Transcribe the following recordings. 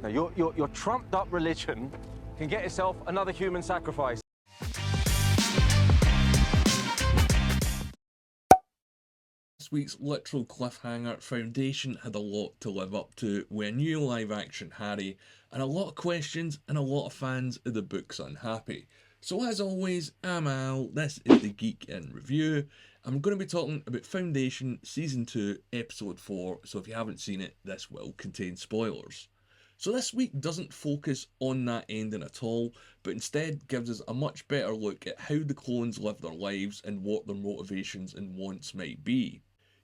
Now, your trumped up religion can get itself another human sacrifice. This week's literal cliffhanger, Foundation had a lot to live up to with a new live-action Harry, and a lot of questions and a lot of fans of the books unhappy. So as always, I'm Al, this is the Geek in Review. I'm going to be talking about Foundation Season 2, Episode 4, so if you haven't seen it, this will contain spoilers. So this week doesn't focus on that ending at all, but instead gives us a much better look at how the clones live their lives and what their motivations and wants might be.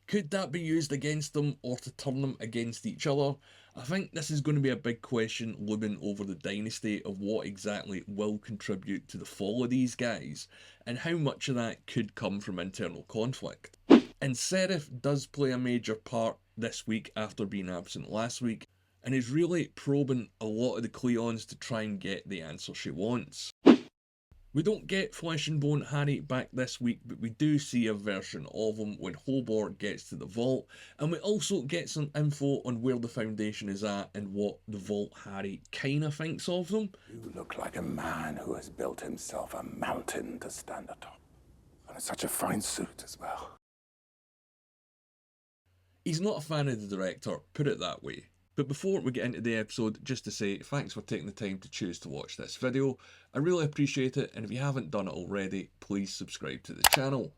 Could that be used against them or to turn them against each other? I think this is going to be a big question looming over the dynasty of what exactly will contribute to the fall of these guys, and how much of that could come from internal conflict. And Sareth does play a major part this week after being absent last week, and is really probing a lot of the Cleons to try and get the answer she wants. We don't get Flesh and Bone Harry back this week, but we do see a version of him when Hobart gets to the vault, and we also get some info on where the Foundation is at and what the Vault Harry kinda thinks of them. You look like a man who has built himself a mountain to stand atop. And it's such a fine suit as well. He's not a fan of the director, put it that way. But before we get into the episode, just to say thanks for taking the time to choose to watch this video. I really appreciate it, and if you haven't done it already, please subscribe to the channel.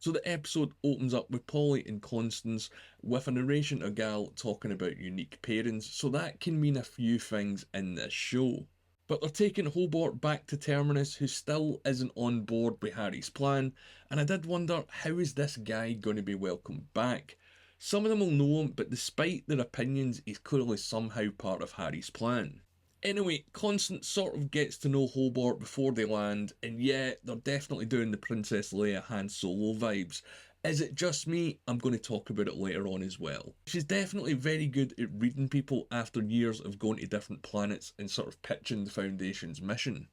So the episode opens up with Polly and Constance with a narration of Gal talking about unique pairings, so that can mean a few things in this show. But they're taking Hobart back to Terminus, who still isn't on board with Harry's plan, and I did wonder, how is this guy going to be welcomed back? Some of them will know him, but despite their opinions, he's clearly somehow part of Harry's plan. Anyway, Constance sort of gets to know Hobart before they land, and yeah, they're definitely doing the Princess Leia Han Solo vibes. Is it just me? I'm going to talk about it later on as well. She's definitely very good at reading people after years of going to different planets and sort of pitching the Foundation's mission.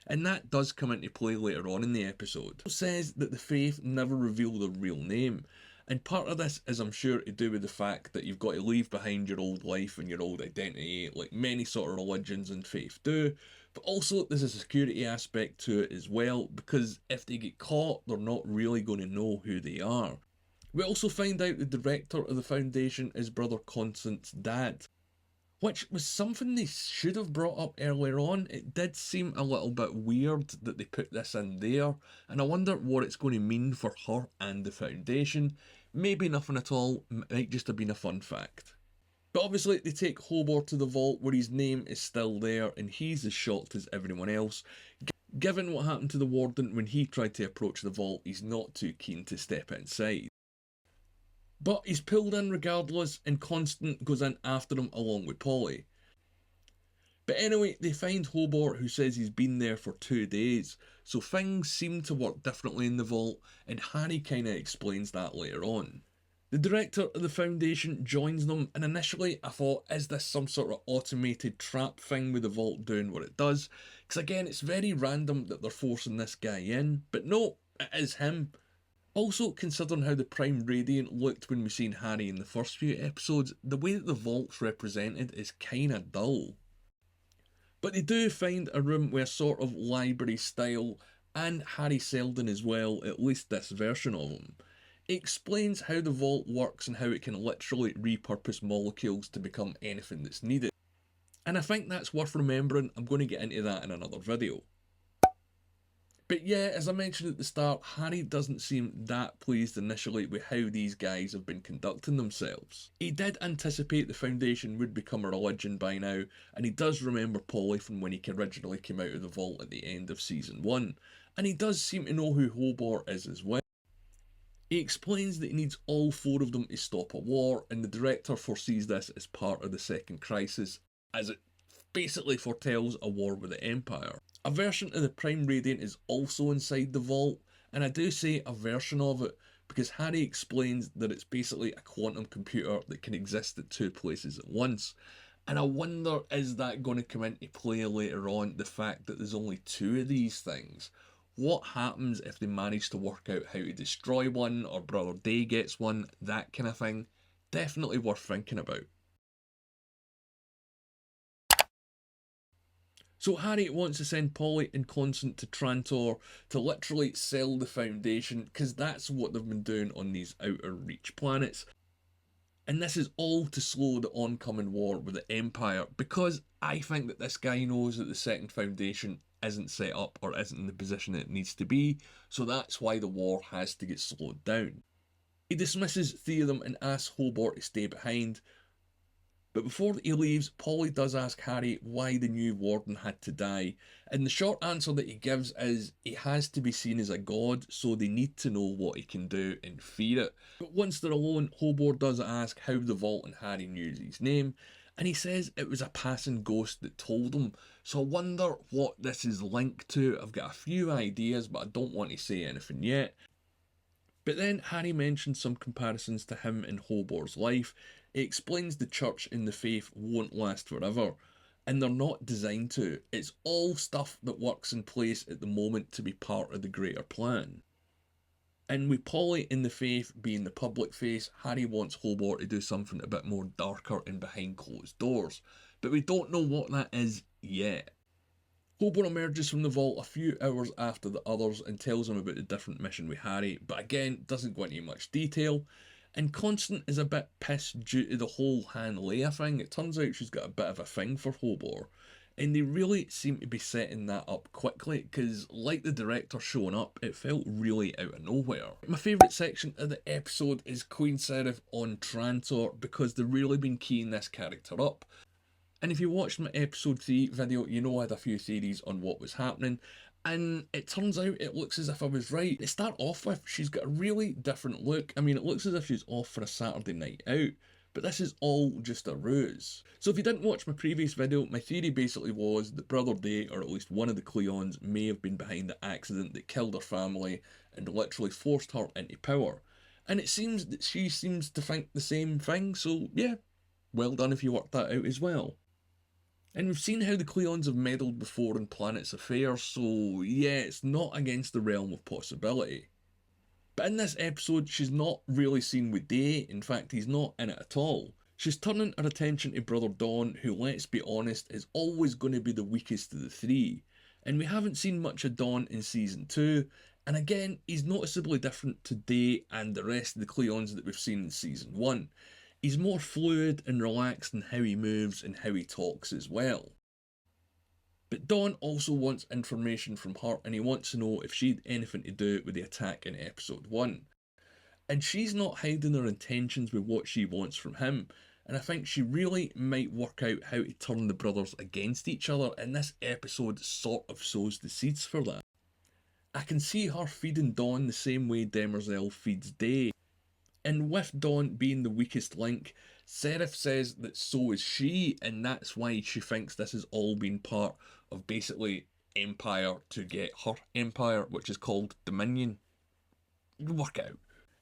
And that does come into play later on in the episode. It says that the Faith never reveal their real name. And part of this is, I'm sure, to do with the fact that you've got to leave behind your old life and your old identity, like many sort of religions and faith do. But also, there's a security aspect to it as well, because if they get caught, they're not really going to know who they are. We also find out the director of the Foundation is Brother Constance's dad, which was something they should have brought up earlier on. It did seem a little bit weird that they put this in there, and I wonder what it's going to mean for her and the Foundation. Maybe nothing at all, might just have been a fun fact. But obviously they take Hobart to the vault where his name is still there and he's as shocked as everyone else. Given what happened to the Warden when he tried to approach the vault, he's not too keen to step inside. But he's pulled in regardless, and Constance goes in after him along with Polly. But anyway, they find Hobart, who says he's been there for 2 days, so things seem to work differently in the vault, and Harry kinda explains that later on. The director of the Foundation joins them, and initially I thought, is this some sort of automated trap thing with the vault doing what it does? Because again, it's very random that they're forcing this guy in, but no, it is him. Also, considering how the Prime Radiant looked when we seen Harry in the first few episodes, the way that the vault's represented is kinda dull. But they do find a room with a sort of library style, and Harry Seldon as well, at least this version of him. It explains how the vault works and how it can literally repurpose molecules to become anything that's needed. And I think that's worth remembering. I'm going to get into that in another video. But yeah, as I mentioned at the start, Harry doesn't seem that pleased initially with how these guys have been conducting themselves. He did anticipate the Foundation would become a religion by now, and he does remember Polly from when he originally came out of the vault at the end of Season 1, and he does seem to know who Hobart is as well. He explains that he needs all 4 of them to stop a war, and the director foresees this as part of the Second Crisis, as it basically foretells a war with the Empire. A version of the Prime Radiant is also inside the vault, and I do say a version of it because Harry explains that it's basically a quantum computer that can exist at 2 places at once. And I wonder, is that going to come into play later on, the fact that there's only 2 of these things? What happens if they manage to work out how to destroy one, or Brother Day gets one, that kind of thing? Definitely worth thinking about. So Harry wants to send Polly and Constant to Trantor to literally sell the Foundation, because that's what they've been doing on these outer reach planets. And this is all to slow the oncoming war with the Empire, because I think that this guy knows that the Second Foundation isn't set up or isn't in the position it needs to be, so that's why the war has to get slowed down. He dismisses three of them and asks Hobart to stay behind. But before he leaves, Polly does ask Harry why the new warden had to die, and the short answer that he gives is he has to be seen as a god, so they need to know what he can do and fear it. But once they're alone, Hobart does ask how the Vault and Harry knew his name, and he says it was a passing ghost that told him, so I wonder what this is linked to. I've got a few ideas, but I don't want to say anything yet. But then Harry mentions some comparisons to him in Hobart's life. He explains the church and the faith won't last forever, and they're not designed to. It's all stuff that works in place at the moment to be part of the greater plan. And with Polly and the faith being the public face, Harry wants Hobart to do something a bit more darker and behind closed doors. But we don't know what that is yet. Hobart emerges from the vault a few hours after the others and tells him about the different mission with Harry, but again, doesn't go into much detail. And Constant is a bit pissed due to the whole Han Leia thing. It turns out she's got a bit of a thing for Hobart, and they really seem to be setting that up quickly, because like the director showing up, it felt really out of nowhere. My favourite section of the episode is Queen Sareth on Trantor, because they've really been keying this character up. And if you watched my episode 3 video, you know I had a few theories on what was happening, and it turns out it looks as if I was right. They start off with, she's got a really different look. I mean, it looks as if she's off for a Saturday night out, but this is all just a ruse. So if you didn't watch my previous video, my theory basically was that Brother Day, or at least one of the Cleons, may have been behind the accident that killed her family and literally forced her into power. And it seems that she seems to think the same thing, so yeah, well done if you worked that out as well. And we've seen how the Cleons have meddled before in planets' affairs, so yeah, it's not against the realm of possibility. But in this episode, she's not really seen with Day. In fact, he's not in it at all. She's turning her attention to Brother Dawn, who, let's be honest, is always going to be the weakest of the three. And we haven't seen much of Dawn in Season 2, and again, he's noticeably different to Day and the rest of the Cleons that we've seen in Season 1. He's more fluid and relaxed in how he moves and how he talks as well. But Dawn also wants information from her, and he wants to know if she had anything to do with the attack in episode 1. And she's not hiding her intentions with what she wants from him, and I think she really might work out how to turn the brothers against each other, and this episode sort of sows the seeds for that. I can see her feeding Dawn the same way Demerzel feeds Day. And with Dawn being the weakest link, Sareth says that so is she, and that's why she thinks this has all been part of basically Empire to get her empire, which is called Dominion. Work out.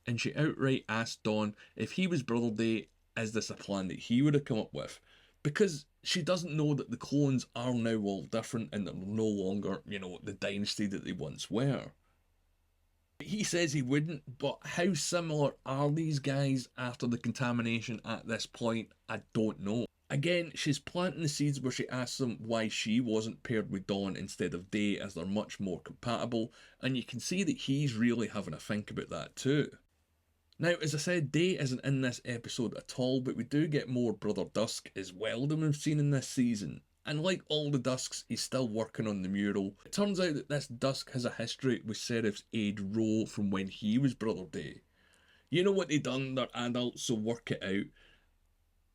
And she outright asked Dawn if he was Brother Day, is this a plan that he would have come up with? Because she doesn't know that the clones are now all different and they're no longer, the dynasty that they once were. He says he wouldn't, but how similar are these guys after the contamination at this point? I don't know. Again, she's planting the seeds where she asks him why she wasn't paired with Dawn instead of Day, as they're much more compatible, and you can see that he's really having a think about that too. Now, as I said, Day isn't in this episode at all, but we do get more Brother Dusk as well than we've seen in this season. And like all the Dusks, he's still working on the mural. It turns out that this Dusk has a history with Sareth's aide Ro from when he was Brother Day. You know what they done, they're adults, so work it out.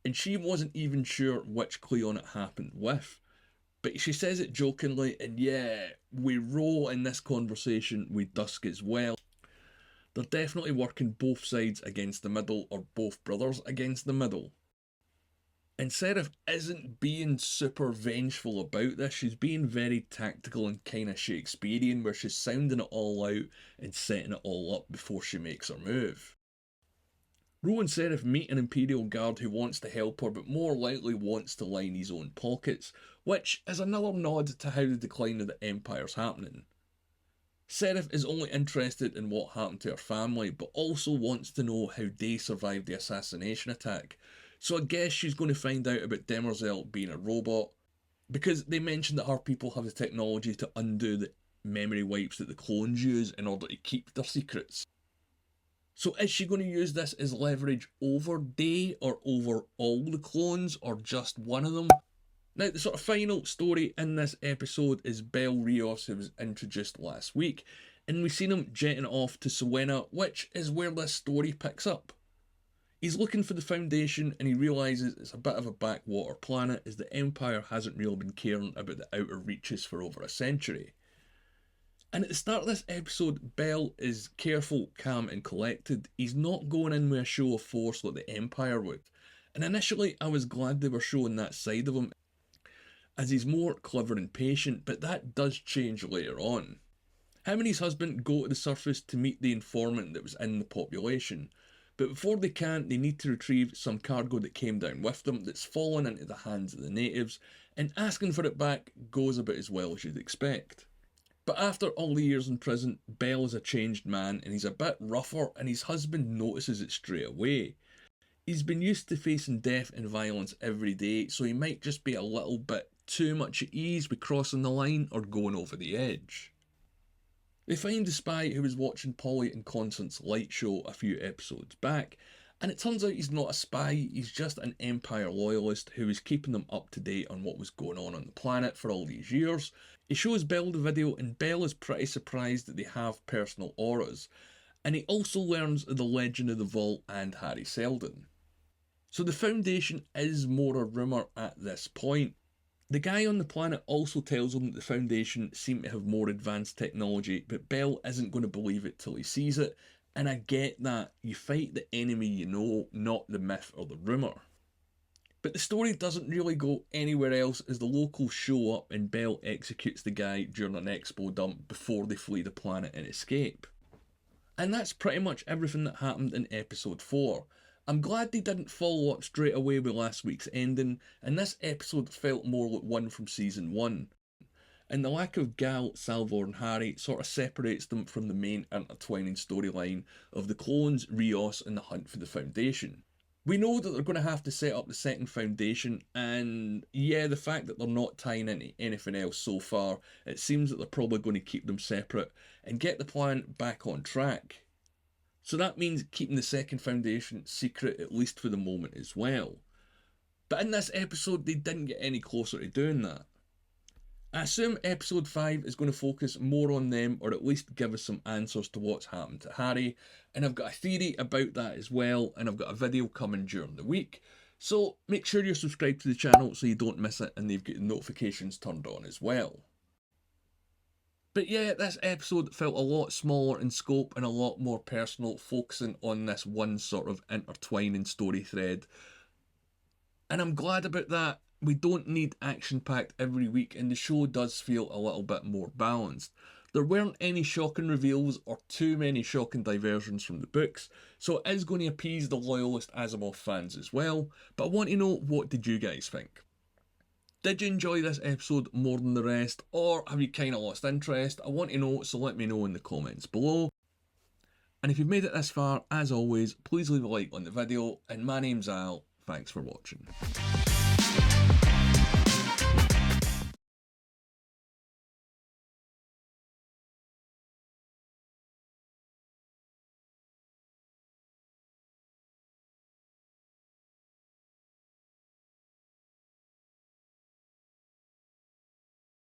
And she wasn't even sure which Cleon it happened with. But she says it jokingly, and yeah, we Ro in this conversation with Dusk as well. They're definitely working both sides against the middle, or both brothers against the middle. And Sareth isn't being super vengeful about this, she's being very tactical and kind of Shakespearean, where she's sounding it all out and setting it all up before she makes her move. Ro and Sareth meet an Imperial guard who wants to help her, but more likely wants to line his own pockets, which is another nod to how the decline of the Empire's happening. Sareth is only interested in what happened to her family, but also wants to know how Day survived the assassination attack. So I guess she's going to find out about Demerzel being a robot, because they mentioned that our people have the technology to undo the memory wipes that the clones use in order to keep their secrets. So is she going to use this as leverage over Day or over all the clones or just one of them? Now, the sort of final story in this episode is Bel Rios, who was introduced last week, and we've seen him jetting off to Siwenna, which is where this story picks up. He's looking for the Foundation and he realises it's a bit of a backwater planet as the Empire hasn't really been caring about the outer reaches for over a century. And at the start of this episode, Bel is careful, calm and collected. He's not going in with a show of force like the Empire would. And initially I was glad they were showing that side of him, as he's more clever and patient, but that does change later on. Him and his husband go to the surface to meet the informant that was in the population. But before they can, they need to retrieve some cargo that came down with them that's fallen into the hands of the natives, and asking for it back goes about as well as you'd expect. But after all the years in prison, Bel is a changed man and he's a bit rougher, and his husband notices it straight away. He's been used to facing death and violence every day, so he might just be a little bit too much at ease with crossing the line or going over the edge. They find the spy who was watching Polly and Constance's light show a few episodes back, and it turns out he's not a spy, he's just an Empire loyalist who was keeping them up to date on what was going on the planet for all these years. He shows Bel the video and Bel is pretty surprised that they have personal auras, and he also learns of the legend of the Vault and Harry Seldon. So the Foundation is more a rumour at this point. The guy on the planet also tells him that the Foundation seem to have more advanced technology, but Bel isn't going to believe it till he sees it, and I get that. You fight the enemy you know, not the myth or the rumour. But the story doesn't really go anywhere else as the locals show up and Bel executes the guy during an expo dump before they flee the planet and escape. And that's pretty much everything that happened in episode 4. I'm glad they didn't follow up straight away with last week's ending, and this episode felt more like one from season 1. And the lack of Gal, Salvor and Harry sort of separates them from the main intertwining storyline of the clones, Rios and the hunt for the Foundation. We know that they're going to have to set up the second Foundation, and yeah, the fact that they're not tying into anything else so far, it seems that they're probably going to keep them separate and get the plan back on track. So that means keeping the second Foundation secret, at least for the moment as well. But in this episode, they didn't get any closer to doing that. I assume episode 5 is going to focus more on them, or at least give us some answers to what's happened to Harry. And I've got a theory about that as well, and I've got a video coming during the week. So make sure you're subscribed to the channel so you don't miss it, and you've got notifications turned on as well. But yeah, this episode felt a lot smaller in scope and a lot more personal, focusing on this one sort of intertwining story thread. And I'm glad about that. We don't need action-packed every week, and the show does feel a little bit more balanced. There weren't any shocking reveals or too many shocking diversions from the books, so it is going to appease the loyalist Asimov fans as well. But I want to know, what did you guys think? Did you enjoy this episode more than the rest, or have you kind of lost interest? I want to know, so let me know in the comments below. And if you've made it this far, as always, please leave a like on the video, and my name's Al, thanks for watching.